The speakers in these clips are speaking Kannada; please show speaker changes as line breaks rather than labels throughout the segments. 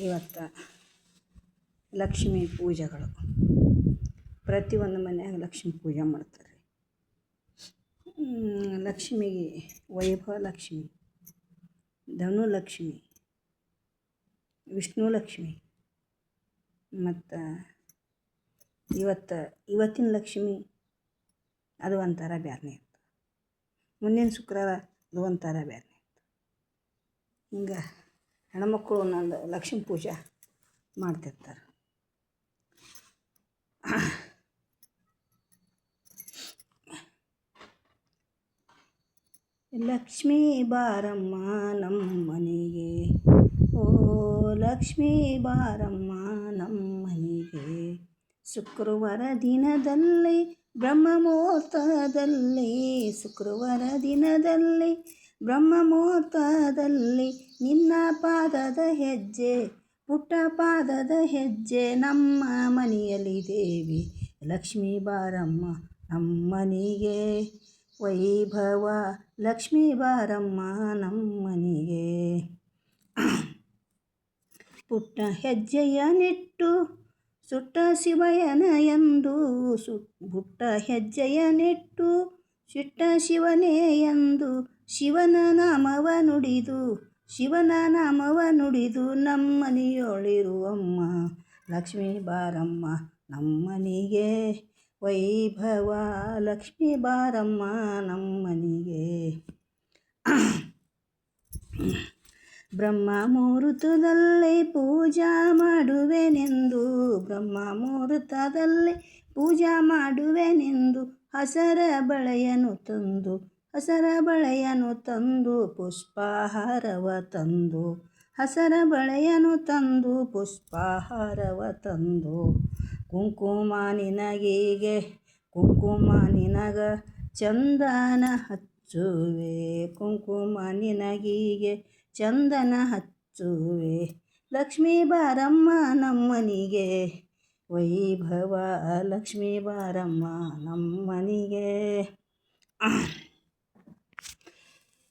ಇವತ್ತು ಲಕ್ಷ್ಮೀ ಪೂಜೆಗಳು ಪ್ರತಿಯೊಂದು ಮನೆಯಾಗ ಲಕ್ಷ್ಮೀ ಪೂಜೆ ಮಾಡ್ತಾರೆ. ಲಕ್ಷ್ಮಿಗೆ ವೈಭವ ಲಕ್ಷ್ಮಿ, ಧನುಲಕ್ಷ್ಮಿ, ವಿಷ್ಣು ಲಕ್ಷ್ಮಿ ಮತ್ತು ಇವತ್ತಿನ ಲಕ್ಷ್ಮಿ ಅದು ಒಂಥರ ಬ್ಯಾರನೇ ಇರ್ತದೆ. ಮುಂದಿನ ಶುಕ್ರವಾರ ಅದು ಒಂಥರ ಬ್ಯಾರನೇ ಇರ್ತದೆ. ಹಿಂಗೆ ಹೆಣ್ಮಕ್ಳು ಒಂದೊಂದು ಲಕ್ಷ್ಮೀ ಪೂಜೆ ಮಾಡ್ತಿರ್ತಾರೆ. ಲಕ್ಷ್ಮೀ ಬಾರಮ್ಮ ನಮ್ಮನೆಗೆ, ಓ ಲಕ್ಷ್ಮೀ ಬಾರಮ್ಮ ನಮ್ಮನೆಗೆ, ಶುಕ್ರವಾರ ದಿನದಲ್ಲಿ ಬ್ರಹ್ಮಮುಹೂರ್ತದಲ್ಲಿ, ಶುಕ್ರವಾರ ದಿನದಲ್ಲಿ ಬ್ರಹ್ಮಮುಹೂರ್ತದಲ್ಲಿ, ನಿನ್ನ ಪಾದದ ಹೆಜ್ಜೆ ಪುಟ್ಟ ಪಾದದ ಹೆಜ್ಜೆ ನಮ್ಮ ಮನೆಯಲ್ಲಿ ದೇವಿ ಲಕ್ಷ್ಮೀ ಬಾರಮ್ಮ ನಮ್ಮನೆಗೆ, ವೈಭವ ಲಕ್ಷ್ಮೀ ಬಾರಮ್ಮ ನಮ್ಮನೆಗೆ. ಪುಟ್ಟ ಹೆಜ್ಜೆಯ ನೆಟ್ಟು ಸುಟ್ಟ ಶಿವಯನ ಎಂದು, ಪುಟ್ಟ ಹೆಜ್ಜೆಯ ನೆಟ್ಟು ಸುಟ್ಟ ಶಿವನೇ ಎಂದು, ಶಿವನ ನಾಮವ ನುಡಿದು ಶಿವನ ನಾಮವ ನುಡಿದು ನಮ್ಮನೆಯೊಳಿರುವಮ್ಮ ಲಕ್ಷ್ಮೀ ಬಾರಮ್ಮ ನಮ್ಮನೆಗೆ, ವೈಭವ ಲಕ್ಷ್ಮೀ ಬಾರಮ್ಮ ನಮ್ಮನೆಗೆ. ಬ್ರಹ್ಮ ಮುಹೂರ್ತದಲ್ಲಿ ಪೂಜಾ ಮಾಡುವೆನೆಂದು, ಬ್ರಹ್ಮ ಮುಹೂರ್ತದಲ್ಲಿ ಪೂಜಾ ಮಾಡುವೆನೆಂದು, ಹಸರ ಬಳೆಯನ್ನು ತಂದು ಹಸರ ಬಳೆಯನ್ನು ತಂದು, ಪುಷ್ಪಹಾರವ ತಂದು ಹಸರ ಬಳೆಯನ್ನು ತಂದು, ಪುಷ್ಪಹಾರವ ತಂದು, ಕುಂಕುಮ ನಿನಗೀಗೆ ಕುಂಕುಮ ನಿನಗ ಚಂದನ ಹಚ್ಚುವೆ, ಕುಂಕುಮ ನಿನಗೀಗೆ ಚಂದನ ಹಚ್ಚುವೆ, ಲಕ್ಷ್ಮೀ ಬಾರಮ್ಮ ನಮ್ಮನಿಗೆ, ವೈಭವ ಲಕ್ಷ್ಮೀ ಬಾರಮ್ಮ ನಮ್ಮನಿಗೆ.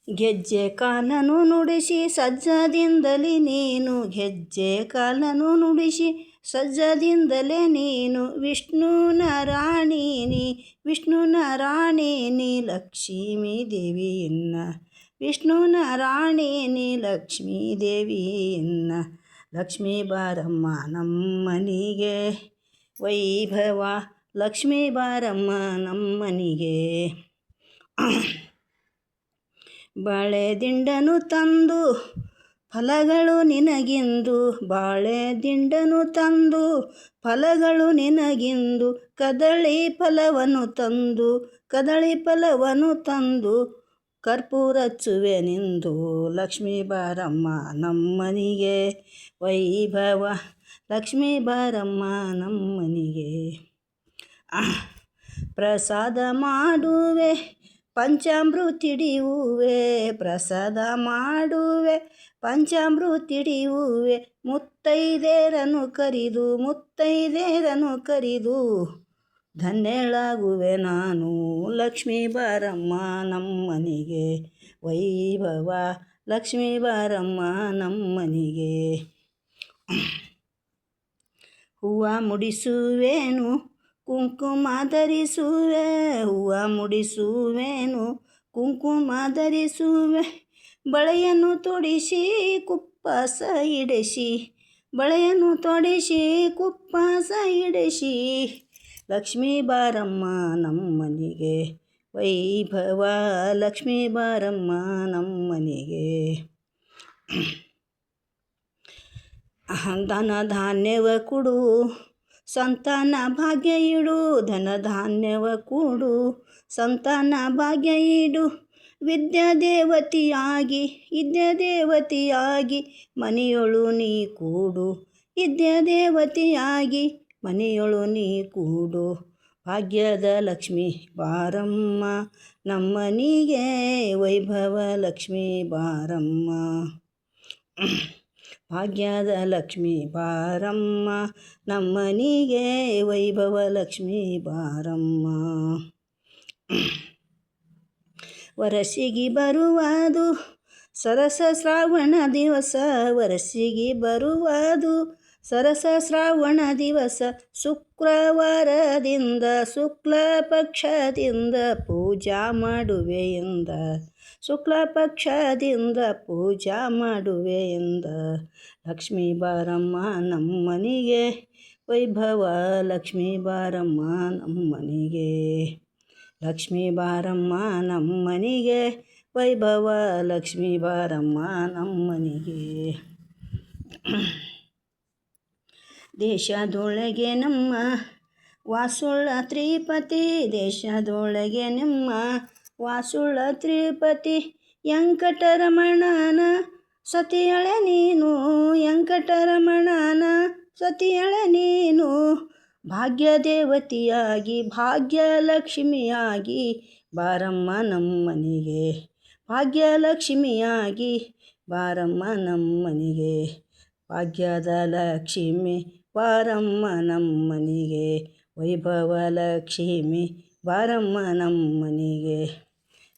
ಗೆಜ್ಜೆ ಕಾಲನು ನುಡಿಸಿ ಸಜ್ಜದಿಂದಲೇ ನೀನು, ಗೆಜ್ಜೆ ಕಾಲನು ನುಡಿಸಿ ಸಜ್ಜದಿಂದಲೇ ನೀನು, ವಿಷ್ಣುನ ರಾಣಿನಿ ವಿಷ್ಣುನ ರಾಣಿನಿ ಲಕ್ಷ್ಮೀ ದೇವಿಯನ್ನ, ವಿಷ್ಣುನ ರಾಣಿನಿ ಲಕ್ಷ್ಮೀ ದೇವಿಯನ್ನ, ಲಕ್ಷ್ಮೀ ಬಾರಮ್ಮ ನಮ್ಮನಿಗೆ, ವೈಭವ ಲಕ್ಷ್ಮೀ ಬಾರಮ್ಮ ನಮ್ಮನಿಗೆ. ಬಾಳೆ ದಿಂಡನು ತಂದು ಫಲಗಳು ನಿನಗಿಂದು, ಬಾಳೆ ದಿಂಡನು ತಂದು ಫಲಗಳು ನಿನಗಿಂದು, ಕದಳಿ ಫಲವನ್ನು ತಂದು ಕದಳಿ ಫಲವನ್ನು ತಂದು, ಕರ್ಪೂರ ಹಚ್ಚುವೆನೆಂದು ಲಕ್ಷ್ಮೀ ಬಾರಮ್ಮ ನಮ್ಮನಿಗೆ, ವೈಭವ ಲಕ್ಷ್ಮೀ ಬಾರಮ್ಮ ನಮ್ಮನಿಗೆ. ಪ್ರಸಾದ ಮಾಡುವೆ ಪಂಚಾಮೃತಿಡಿಯುವೆ, ಪ್ರಸಾದ ಮಾಡುವೆ ಪಂಚಾಮೃತಿಡಿಯುವೆ, ಮುತ್ತೈದೇರನು ಕರಿದು ಮುತ್ತೈದೇರನು ಕರಿದು, ಧನ್ಯಳಾಗುವೆ ನಾನು ಲಕ್ಷ್ಮೀ ಬಾರಮ್ಮ ನಮ್ಮನಿಗೆ, ವೈಭವ ಲಕ್ಷ್ಮೀ ಬಾರಮ್ಮ ನಮ್ಮನಿಗೆ. ಹೂವ ಮುಡಿಸುವೇನು ಕುಂಕುಮ ಧರಿಸುವೆ, ಹೂವ ಮುಡಿಸುವೇನು ಕುಂಕುಮ ಧರಿಸುವೆ, ಬಳೆಯನ್ನು ತೊಡಿಸಿ ಕುಪ್ಪಾಸ ಇಡಿಸಿ, ಬಳೆಯನ್ನು ತೊಡಿಸಿ ಕುಪ್ಪಾಸ ಇಡಿಸಿ, ಲಕ್ಷ್ಮೀ ಬಾರಮ್ಮ ನಮ್ಮನಿಗೆ, ವೈಭವ ಲಕ್ಷ್ಮೀ ಬಾರಮ್ಮ ನಮ್ಮನಿಗೆ. ಧನ ಧಾನ್ಯವ ಕೊಡು ಸಂತಾನ ಭಾಗ್ಯ ಇಡು, ಧನ ಧಾನ್ಯವ ಕೊಡು ಸಂತಾನ ಭಾಗ್ಯ ಇಡು, ವಿದ್ಯಾದೇವತೆಯಾಗಿ ವಿದ್ಯಾದೇವತೆಯಾಗಿ ಮನೆಯೊಳು ನೀ ಕೂಡು, ವಿದ್ಯಾದೇವತೆಯಾಗಿ ಮನೆಯೊಳು ನೀ ಕೂಡು, ಭಾಗ್ಯದ ಲಕ್ಷ್ಮೀ ಬಾರಮ್ಮ ನಮ್ಮನಿಗೆ, ವೈಭವ ಲಕ್ಷ್ಮೀ ಬಾರಮ್ಮ, ಭಾಗ್ಯದ ಲಕ್ಷ್ಮೀ ಬಾರಮ್ಮ ನಮ್ಮನಿಗೆ, ವೈಭವ ಲಕ್ಷ್ಮೀ ಬಾರಮ್ಮ. ವರಸಿಗೆ ಬರುವುದು ಸರಸ ಶ್ರಾವಣ ದಿವಸ ವರಸಿಗೆ ಬರುವುದು. ಸರಸ ಶ್ರಾವಣ ದಿವಸ ಶುಕ್ರವಾರದಿಂದ ಶುಕ್ಲ ಪಕ್ಷದಿಂದ ಪೂಜಾ ಮಾಡುವೆಯಿಂದ. ಶುಕ್ಲ ಪಕ್ಷದಿಂದ ಪೂಜಾ ಮಾಡುವೆಯಿಂದ. ಲಕ್ಷ್ಮೀ ಬಾರಮ್ಮ ನಮ್ಮನಿಗೆ ವೈಭವ ಲಕ್ಷ್ಮೀ ಬಾರಮ್ಮ ನಮ್ಮನಿಗೆ. ಲಕ್ಷ್ಮೀ ಬಾರಮ್ಮ ನಮ್ಮನಿಗೆ ವೈಭವ ಲಕ್ಷ್ಮೀ ಬಾರಮ್ಮ ನಮ್ಮನಿಗೆ. ದೇಶದೊಳಗೆ ನಮ್ಮ ವಾಸುಳ್ಳ ತ್ರಿಪತಿ. ದೇಶದೊಳಗೆ ನಿಮ್ಮ ವಾಸುಳ್ಳ ತ್ರಿಪತಿ. ವೆಂಕಟರಮಣನ ಸತಿಯಳೆ ನೀನು. ವೆಂಕಟರಮಣನ ಸತಿಯಳೆ ನೀನು. ಭಾಗ್ಯದೇವತಿಯಾಗಿ ಭಾಗ್ಯಲಕ್ಷ್ಮಿಯಾಗಿ ಬಾರಮ್ಮ ನಮ್ಮನಿಗೆ. ಭಾಗ್ಯಲಕ್ಷ್ಮಿಯಾಗಿ ಬಾರಮ್ಮ ನಮ್ಮನಿಗೆ. ಭಾಗ್ಯದ ಲಕ್ಷ್ಮಿ ಬಾರಮ್ಮ ನಮ್ಮನಿಗೆ. ವೈಭವ ಲಕ್ಷ್ಮಿ ಬಾರಮ್ಮ ನಮ್ಮನಿಗೆ.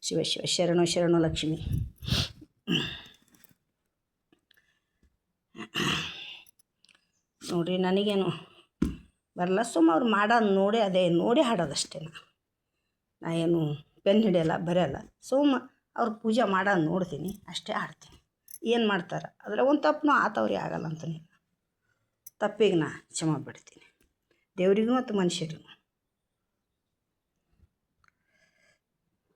ಶಿವ ಶಿವ ಶರಣು ಶರಣು ಲಕ್ಷ್ಮಿ. ನೋಡಿರಿ, ನನಗೇನು ಬರಲ್ಲ, ಸುಮ್ಮ ಅವ್ರು ಮಾಡೋದು ನೋಡಿ ಅದೇ ನೋಡಿ ಹಾಡೋದಷ್ಟೇ. ನಾ ಏನು ಪೆನ್ ಹಿಡಿಯಲ್ಲ, ಬರೆಯಲ್ಲ, ಸುಮ್ಮ ಅವ್ರು ಪೂಜೆ ಮಾಡೋದು ನೋಡ್ತೀನಿ ಅಷ್ಟೇ, ಹಾಡ್ತೀನಿ. ಏನು ಮಾಡ್ತಾರೆ ಅದರ ಒಂದು ತಪ್ಪು ಆತವ್ರಿಗೆ ಆಗಲ್ಲ ಅಂತಾನೆ. ತಪ್ಪಿಗೆ ನಾ ಕ್ಷಮೆ ಬಿಡ್ತೀನಿ, ದೇವರಿಗೂ ಮತ್ತು ಮನುಷ್ಯರಿಗೂ.